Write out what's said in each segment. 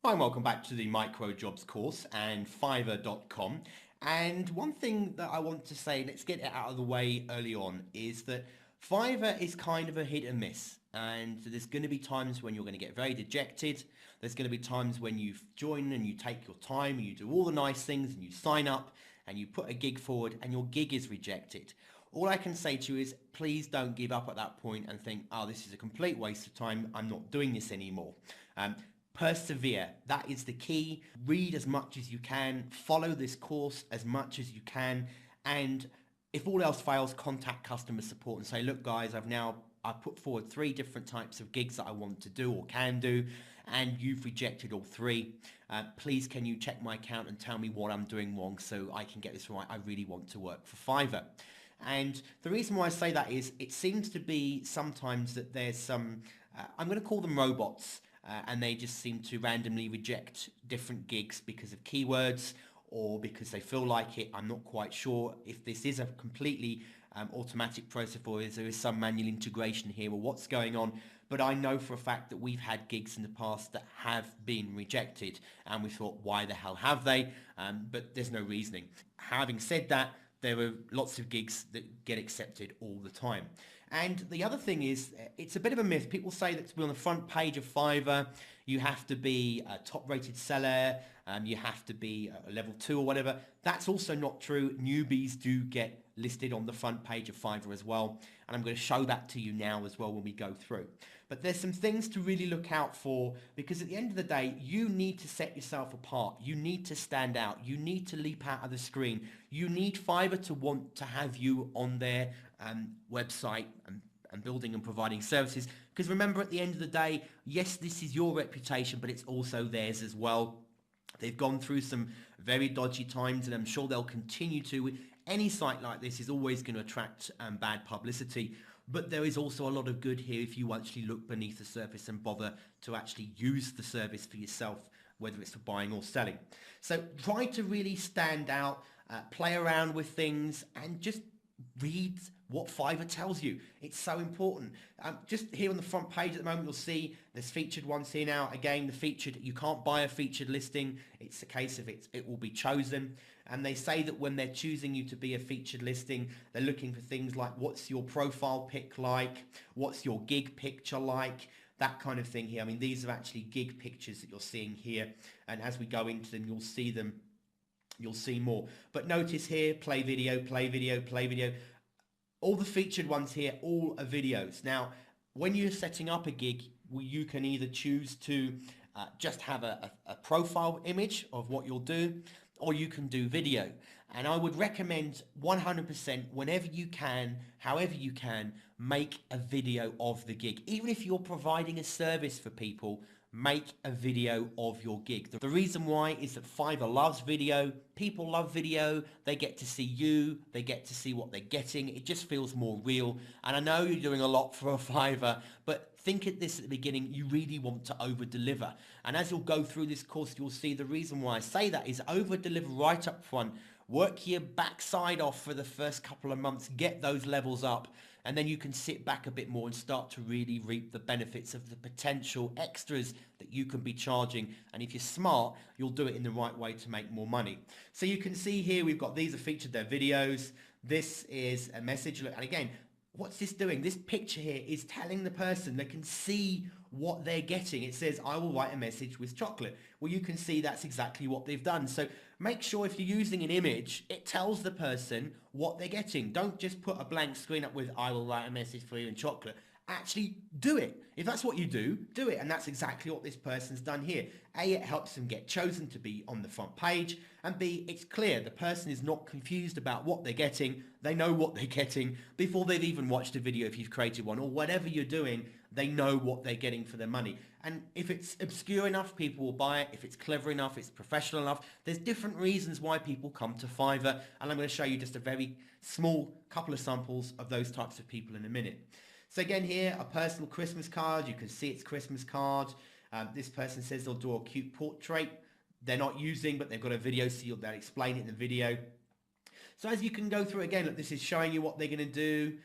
Hi, and welcome back to the MicroJobs course and Fiverr.com. And one thing that I want to say, let's get it out of the way early on, is that Fiverr is kind of a hit and miss. And there's going to be times when you're going to get very dejected. There's going to be times when you join and you take your time and you do all the nice things and you sign up and you put a gig forward and your gig is rejected. All I can say to you is please don't give up at that point and think, oh, this is a complete waste of time. I'm not doing this anymore. Persevere. That is the key. Read as much as you can. Follow this course as much as you can. And if all else fails, contact customer support and say, look, guys, I've put forward 3 different types of gigs that I want to do or can do, and you've rejected all 3. Please, can you check my account and tell me what I'm doing wrong so I can get this right? I really want to work for Fiverr. And the reason why I say that is it seems to be sometimes that there's some, I'm going to call them robots, and they just seem to randomly reject different gigs because of keywords or because they feel like it. I'm not quite sure if this is a completely automatic process or if there is some manual integration here or what's going on. But I know for a fact that we've had gigs in the past that have been rejected and we thought, why the hell have they? But there's no reasoning. Having said that, there are lots of gigs that get accepted all the time. And the other thing is, it's a bit of a myth. People say that to be on the front page of Fiverr, you have to be a top-rated seller, you have to be a level 2 or whatever. That's also not true. Newbies do get listed on the front page of Fiverr as well. And I'm going to show that to you now as well when we go through. But there's some things to really look out for, because at the end of the day, you need to set yourself apart. You need to stand out. You need to leap out of the screen. You need Fiverr to want to have you on their website and building and providing services. Because remember, at the end of the day, yes, this is your reputation, but it's also theirs as well. They've gone through some very dodgy times, and I'm sure they'll continue to. Any site like this is always going to attract bad publicity. But there is also a lot of good here if you actually look beneath the surface and bother to actually use the service for yourself, whether it's for buying or selling. So try to really stand out, play around with things, and just read what Fiverr tells you. It's so important. Just here on the front page at the moment, you'll see there's featured ones here now. Again, the featured, you can't buy a featured listing. It's a case of it will be chosen. And they say that when they're choosing you to be a featured listing, they're looking for things like what's your profile pic like, what's your gig picture like, that kind of thing here. I mean, these are actually gig pictures that you're seeing here. And as we go into them, you'll see them. You'll see more. But notice here, play video, play video, play video. All the featured ones here, all are videos. Now, when you're setting up a gig, you can either choose to just have a profile image of what you'll do, or you can do video. And I would recommend 100% whenever you can, however you can, make a video of the gig. Even if you're providing a service for people, make a video of your gig. The reason why is that Fiverr loves video. People love video. They get to see you. They get to see what they're getting. It just feels more real. And I know you're doing a lot for a Fiverr, but think at this at the beginning, you really want to over-deliver. And as you'll go through this course, you'll see the reason why I say that is over-deliver right up front. Work your backside off for the first couple of months. Get those levels up. And then you can sit back a bit more and start to really reap the benefits of the potential extras that you can be charging. And if you're smart, you'll do it in the right way to make more money. So you can see here, we've got these are featured, their videos. This is a message. And again, what's this doing? This picture here is telling the person they can see what they're getting. It says, I will write a message with chocolate. Well, you can see that's exactly what they've done. So make sure if you're using an image, it tells the person what they're getting. Don't just put a blank screen up with, I will write a message for you in chocolate. Actually do it. If that's what you do, do it. And that's exactly what this person's done here. A, it helps them get chosen to be on the front page. And B, it's clear the person is not confused about what they're getting. They know what they're getting before they've even watched a video if you've created one, or whatever you're doing, they know what they're getting for their money. And if it's obscure enough, people will buy it. If it's clever enough, it's professional enough. There's different reasons why people come to Fiverr. And I'm going to show you just a very small couple of samples of those types of people in a minute. So again here, a personal Christmas card. You can see it's Christmas card. This person says they'll do a cute portrait. They're not using, but they've got a video, so they'll explain it in the video. So as you can go through, again, look, this is showing you what they're going to do.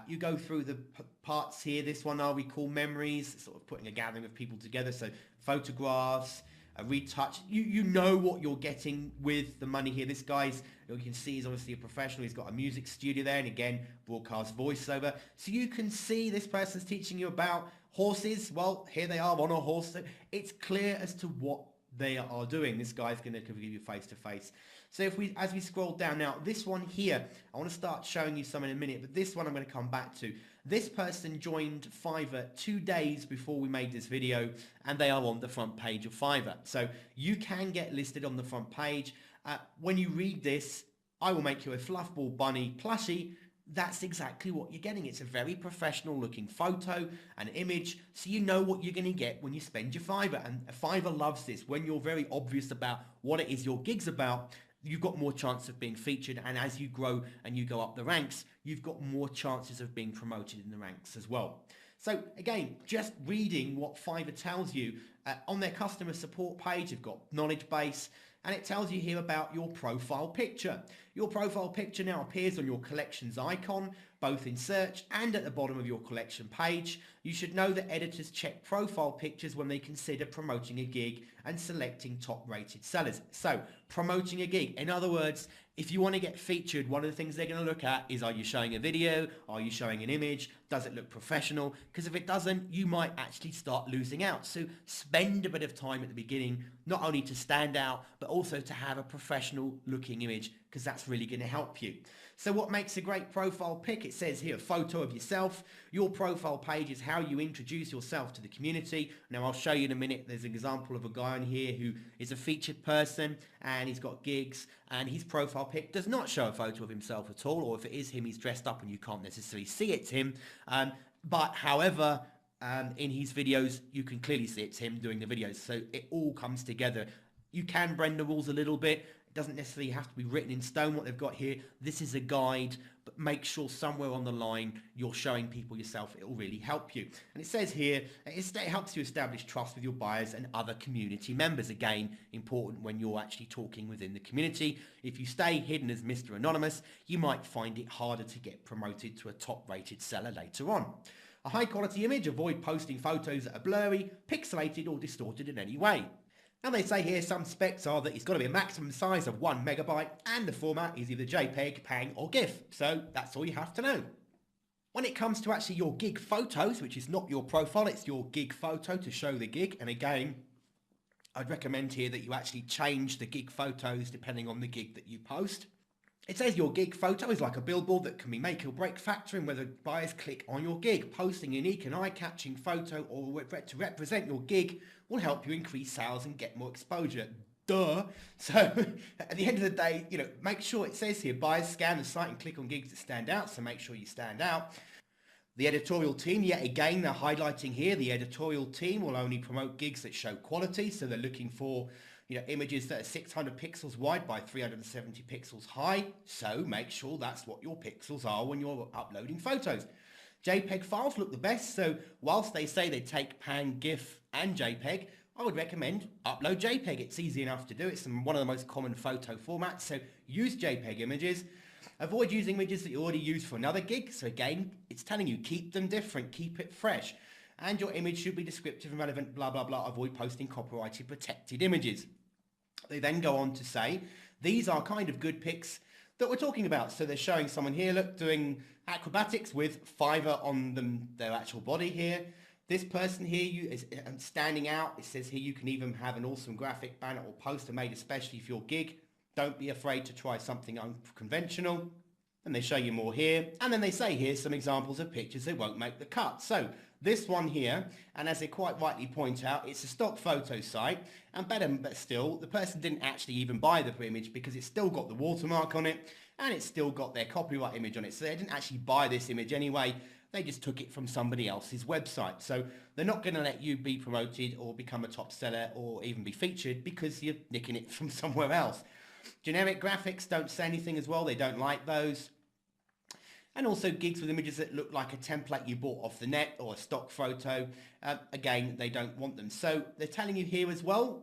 You go through the parts here. This one we call memories, sort of putting a gathering of people together. So photographs, a retouch. You know what you're getting with the money here. This guy's, you can see, he's obviously a professional. He's got a music studio there, and again, broadcast voiceover. So you can see this person's teaching you about horses. Well, here they are on a horse. So it's clear as to what they are doing. This guy's going to give you face to face. So as we scroll down now, this one here, I want to start showing you some in a minute, but this one I'm going to come back to. This person joined Fiverr 2 days before we made this video, and they are on the front page of Fiverr. So you can get listed on the front page. When you read this, I will make you a Fluffball Bunny plushie. That's exactly what you're getting. It's a very professional looking photo, an image, so you know what you're going to get when you spend your Fiverr. And Fiverr loves this. When you're very obvious about what it is your gig's about, you've got more chance of being featured, and as you grow and you go up the ranks, you've got more chances of being promoted in the ranks as well. So again, just reading what Fiverr tells you, on their customer support page, you've got knowledge base, and it tells you here about your profile picture. Your profile picture now appears on your collections icon, both in search and at the bottom of your collection page. You should know that editors check profile pictures when they consider promoting a gig and selecting top rated sellers. So promoting a gig, in other words, if you want to get featured, one of the things they're going to look at is, are you showing a video? Are you showing an image? Does it look professional? Because if it doesn't, you might actually start losing out. So spend a bit of time at the beginning, not only to stand out, but also to have a professional looking image, because that's really going to help you. So what makes a great profile pic? It says here, a photo of yourself. Your profile page is how you introduce yourself to the community. Now I'll show you in a minute. There's an example of a guy on here who is a featured person, and he's got gigs, and his profile pic does not show a photo of himself at all, or if it is him, he's dressed up and you can't necessarily see it's him. But however, in his videos, you can clearly see it's him doing the videos. So it all comes together. You can bend the rules a little bit. Doesn't necessarily have to be written in stone what they've got here. This is a guide, but make sure somewhere on the line you're showing people yourself. It will really help you. And it says here, it helps you establish trust with your buyers and other community members. Again, important when you're actually talking within the community. If you stay hidden as Mr. Anonymous, you might find it harder to get promoted to a top rated seller later on. A high quality image, avoid posting photos that are blurry, pixelated or distorted in any way. And they say here some specs are that it's got to be a maximum size of 1 megabyte and the format is either JPEG, PNG or GIF. So that's all you have to know. When it comes to actually your gig photos, which is not your profile, it's your gig photo to show the gig. And again, I'd recommend here that you actually change the gig photos depending on the gig that you post. It says your gig photo is like a billboard that can be make or break factor in whether buyers click on your gig. Posting a unique and eye-catching photo or to represent your gig will help you increase sales and get more exposure. Duh. So at the end of the day, make sure it says here, buyers scan the site and click on gigs that stand out. So make sure you stand out. The editorial team, yet again, they're highlighting here, the editorial team will only promote gigs that show quality. So they're looking for images that are 600 pixels wide by 370 pixels high. So make sure that's what your pixels are when you're uploading photos. JPEG files look the best. So whilst they say they take PNG, GIF and JPEG, I would recommend upload JPEG. It's easy enough to do. It's one of the most common photo formats. So use JPEG images. Avoid using images that you already use for another gig. So again, it's telling you keep them different, keep it fresh. And your image should be descriptive and relevant, blah, blah, blah. Avoid posting copyrighted protected images. They then go on to say, these are kind of good pics that we're talking about. So they're showing someone here, look, doing acrobatics with Fiverr on their actual body here. This person here is standing out. It says here you can even have an awesome graphic banner or poster made especially for your gig. Don't be afraid to try something unconventional. And they show you more here. And then they say here's some examples of pictures that won't make the cut. So this one here, and as they quite rightly point out, it's a stock photo site. And better but still, the person didn't actually even buy the image because it's still got the watermark on it and it's still got their copyright image on it. So they didn't actually buy this image anyway. They just took it from somebody else's website. So they're not going to let you be promoted or become a top seller or even be featured because you're nicking it from somewhere else. Generic graphics don't say anything as well. They don't like those. And also gigs with images that look like a template you bought off the net or a stock photo. Again, they don't want them. So they're telling you here as well,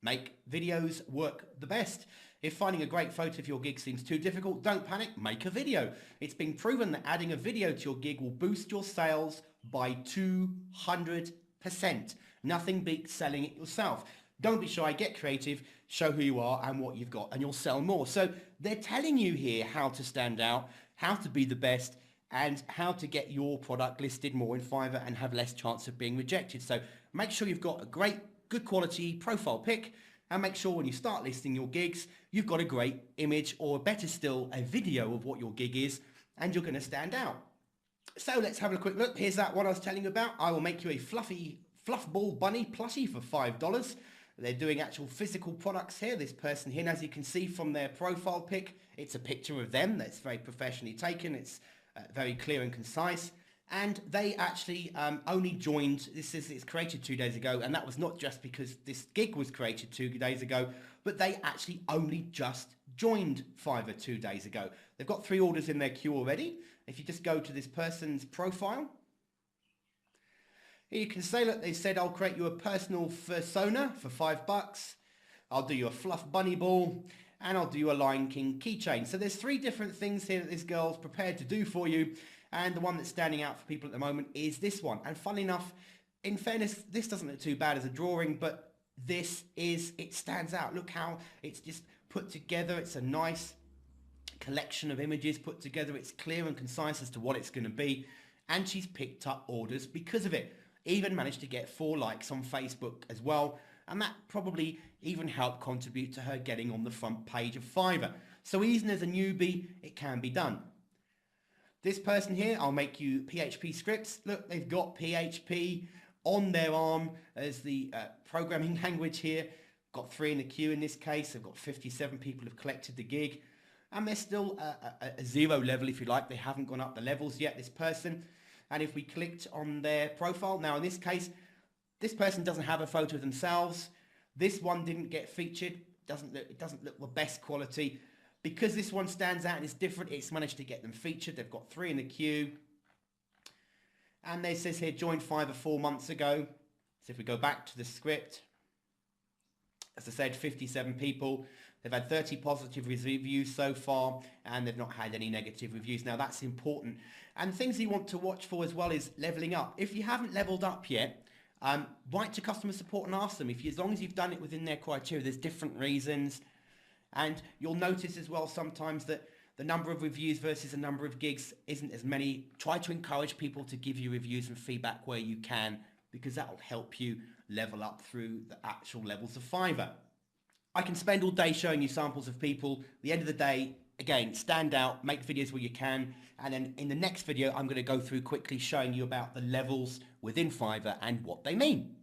make videos work the best. If finding a great photo of your gig seems too difficult, don't panic, make a video. It's been proven that adding a video to your gig will boost your sales by 200%. Nothing beats selling it yourself. Don't be shy, get creative, show who you are and what you've got, and you'll sell more. So they're telling you here how to stand out, how to be the best, and how to get your product listed more in Fiverr and have less chance of being rejected. So make sure you've got a great, good quality profile pic, and make sure when you start listing your gigs, you've got a great image, or better still, a video of what your gig is, and you're going to stand out. So let's have a quick look. Here's that one I was telling you about. I will make you a fluffy fluffball bunny plushie for $5. They're doing actual physical products here. This person here, and as you can see from their profile pic, it's a picture of them that's very professionally taken. It's very clear and concise. And they actually only joined, it's created 2 days ago, and that was not just because this gig was created 2 days ago, but they actually only just joined Fiverr 2 days ago. They've got 3 orders in their queue already. If you just go to this person's profile, here you can say, look, they said, I'll create you a personal persona for $5. I'll do you a fluff bunny ball, and I'll do you a Lion King keychain. So there's 3 different things here that this girl's prepared to do for you. And the one that's standing out for people at the moment is this one. And funnily enough, in fairness, this doesn't look too bad as a drawing, but it stands out. Look how it's just put together. It's a nice collection of images put together. It's clear and concise as to what it's going to be. And she's picked up orders because of it. Even managed to get 4 likes on Facebook as well. And that probably even helped contribute to her getting on the front page of Fiverr. So even as a newbie, it can be done. This person here, I'll make you PHP scripts. Look, they've got PHP on their arm as the programming language here. Got 3 in the queue in this case. They've got 57 people who've collected the gig. And they're still a 0 level, if you like. They haven't gone up the levels yet, this person. And if we clicked on their profile, now in this case, this person doesn't have a photo of themselves. This one didn't get featured. It doesn't look the best quality. Because this one stands out and is different, it's managed to get them featured. They've got 3 in the queue. And they says here, joined Fiverr 4 months ago. So if we go back to the script, as I said, 57 people. They've had 30 positive reviews so far, and they've not had any negative reviews. Now that's important. And things you want to watch for as well is leveling up. If you haven't leveled up yet, write to customer support and ask them. As long as you've done it within their criteria, there's different reasons. And you'll notice as well sometimes that the number of reviews versus the number of gigs isn't as many. Try to encourage people to give you reviews and feedback where you can, because that will help you level up through the actual levels of Fiverr. I can spend all day showing you samples of people. At the end of the day, again, stand out, make videos where you can. And then in the next video, I'm going to go through quickly showing you about the levels within Fiverr and what they mean.